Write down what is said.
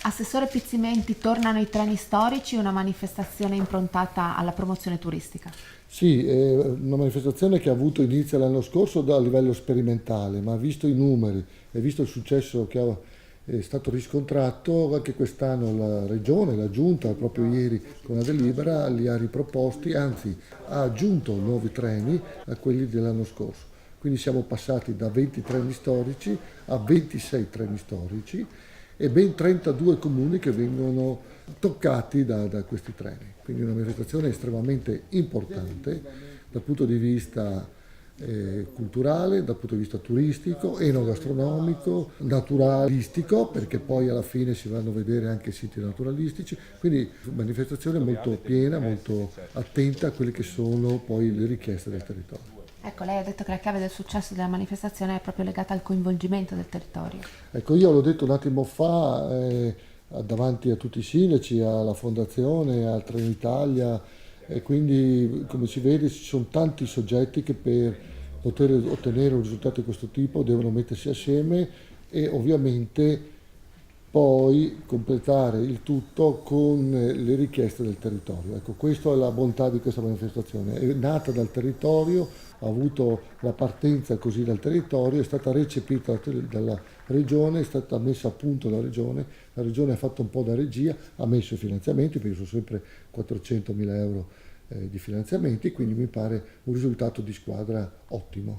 Assessore Pizzimenti, tornano i treni storici, una manifestazione improntata alla promozione turistica. Sì, è una manifestazione che ha avuto inizio l'anno scorso a livello sperimentale, ma visto i numeri e visto il successo è stato riscontrato, anche quest'anno la Regione, la Giunta, proprio ieri con la delibera, li ha riproposti, anzi ha aggiunto nuovi treni a quelli dell'anno scorso. Quindi siamo passati da 20 treni storici a 26 treni storici e ben 32 comuni che vengono toccati da questi treni. Quindi una manifestazione estremamente importante dal punto di vista culturale, dal punto di vista turistico, enogastronomico, naturalistico, perché poi alla fine si vanno a vedere anche siti naturalistici, quindi manifestazione molto piena, molto attenta a quelle che sono poi le richieste del territorio. Ecco, lei ha detto che la chiave del successo della manifestazione è proprio legata al coinvolgimento del territorio. Ecco, io l'ho detto un attimo fa, davanti a tutti i sindaci, alla Fondazione, a Trenitalia, e quindi come si vede ci sono tanti soggetti che per poter ottenere un risultato di questo tipo devono mettersi assieme e ovviamente poi completare il tutto con le richieste del territorio. Ecco, questa è la bontà di questa manifestazione. È nata dal territorio, ha avuto la partenza così dal territorio, è stata recepita dalla regione, è stata messa a punto dalla regione, la regione ha fatto un po' da regia, ha messo i finanziamenti, perché sono sempre 400.000 euro di finanziamenti, quindi mi pare un risultato di squadra ottimo.